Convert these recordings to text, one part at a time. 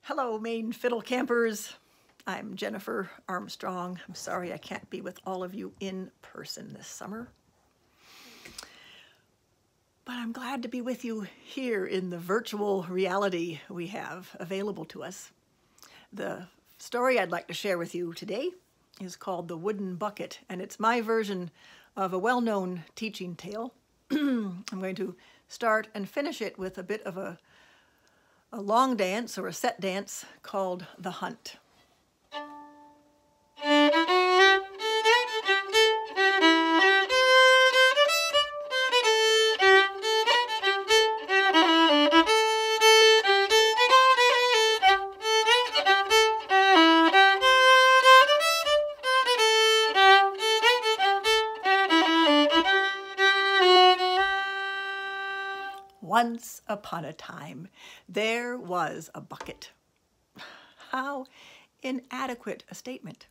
Hello, Maine Fiddle Campers. I'm Jennifer Armstrong. I'm sorry I can't be with all of you in person this summer, but I'm glad to be with you here in the virtual reality we have available to us. The story I'd like to share with you today is called The Wooden Bucket, and it's my version of a well-known teaching tale. I'm going to start and finish it with a bit of a long dance or a set dance called The Hunt. Once upon a time, there was a bucket. How inadequate a statement.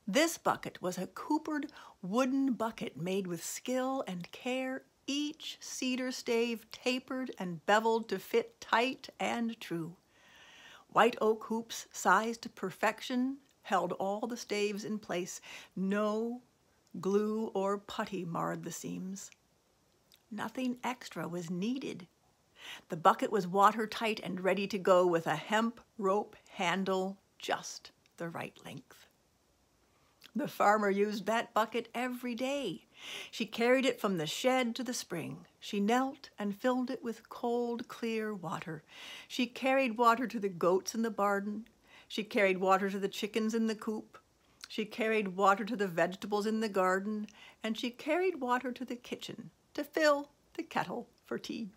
This bucket was a coopered wooden bucket made with skill and care, each cedar stave tapered and beveled to fit tight and true. White oak hoops sized to perfection held all the staves in place. No glue or putty marred the seams. Nothing extra was needed. The bucket was watertight and ready to go with a hemp rope handle just the right length. The farmer used that bucket every day. She carried it from the shed to the spring. She knelt and filled it with cold, clear water. She carried water to the goats in the barn. She carried water to the chickens in the coop. She carried water to the vegetables in the garden. And she carried water to the kitchen to fill the kettle for tea.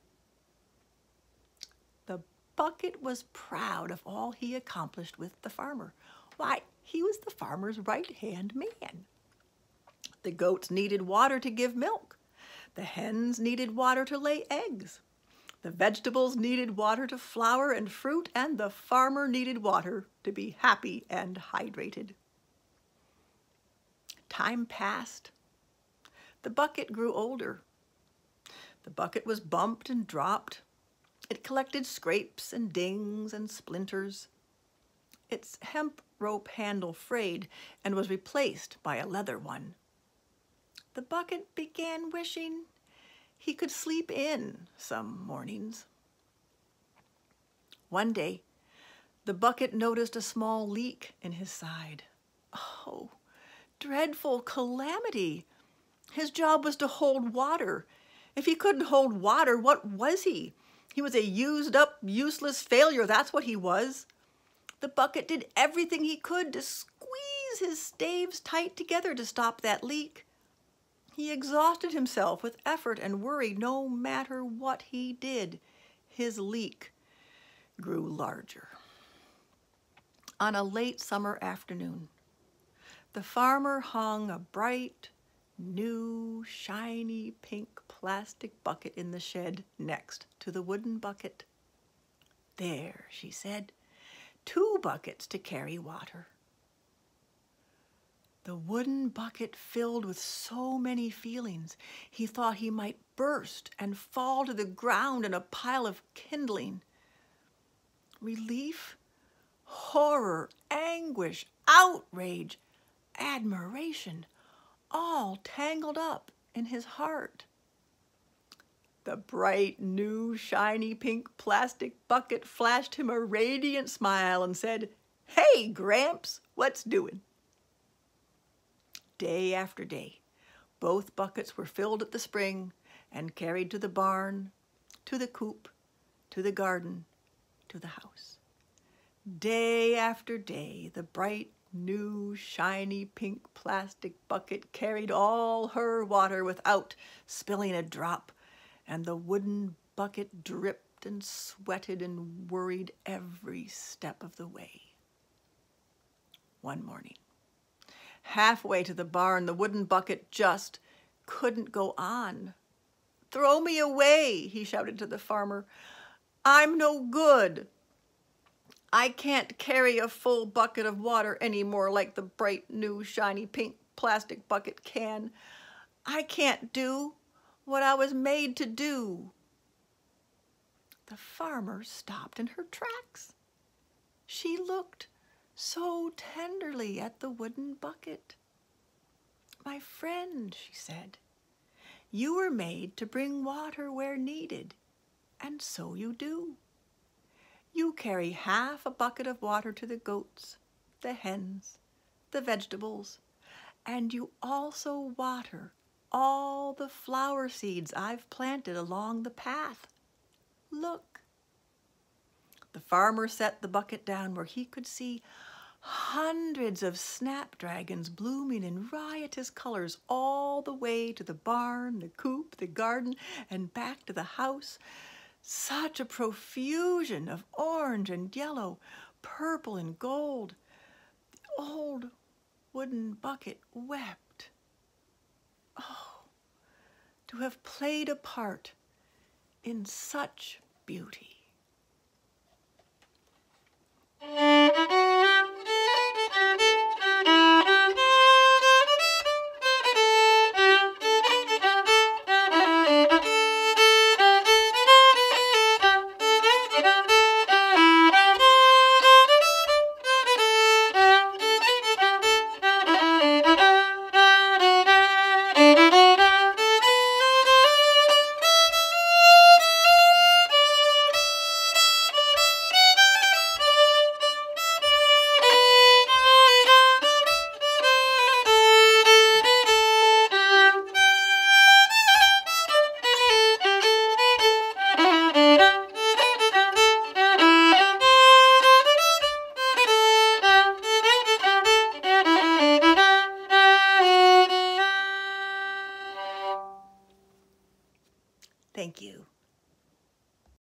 The bucket was proud of all he accomplished with the farmer. Why, he was the farmer's right-hand man. The goats needed water to give milk. The hens needed water to lay eggs. The vegetables needed water to flower and fruit, and the farmer needed water to be happy and hydrated. Time passed. The bucket grew older. The bucket was bumped and dropped. It collected scrapes and dings and splinters. Its hemp rope handle frayed and was replaced by a leather one. The bucket began wishing he could sleep in some mornings. One day, the bucket noticed a small leak in his side. Oh, dreadful calamity! His job was to hold water. If he couldn't hold water, what was he? He was a used-up, useless failure, that's what he was. The bucket did everything he could to squeeze his staves tight together to stop that leak. He exhausted himself with effort and worry. No matter what he did, his leak grew larger. On a late summer afternoon, the farmer hung a bright, new, shiny pink plastic bucket in the shed next to the wooden bucket. There, she said, 2 buckets to carry water. The wooden bucket filled with so many feelings, he thought he might burst and fall to the ground in a pile of kindling. Relief, horror, anguish, outrage, admiration, all tangled up in his heart. The bright, new, shiny pink plastic bucket flashed him a radiant smile and said, "Hey, Gramps, what's doing?" Day after day, both buckets were filled at the spring and carried to the barn, to the coop, to the garden, to the house. Day after day, the bright, new, shiny pink plastic bucket carried all her water without spilling a drop, and the wooden bucket dripped and sweated and worried every step of the way. One morning, halfway to the barn, the wooden bucket just couldn't go on. "Throw me away," he shouted to the farmer. "I'm no good. I can't carry a full bucket of water anymore like the bright, new, shiny pink plastic bucket can. I can't do what I was made to do." The farmer stopped in her tracks. She looked so tenderly at the wooden bucket. "My friend," she said, "you were made to bring water where needed, and so you do. You carry half a bucket of water to the goats, the hens, the vegetables, and you also water all the flower seeds I've planted along the path. Look." The farmer set the bucket down where he could see hundreds of snapdragons blooming in riotous colors all the way to the barn, the coop, the garden, and back to the house. Such a profusion of orange and yellow, purple and gold. The old wooden bucket wept. Oh, to have played a part in such beauty.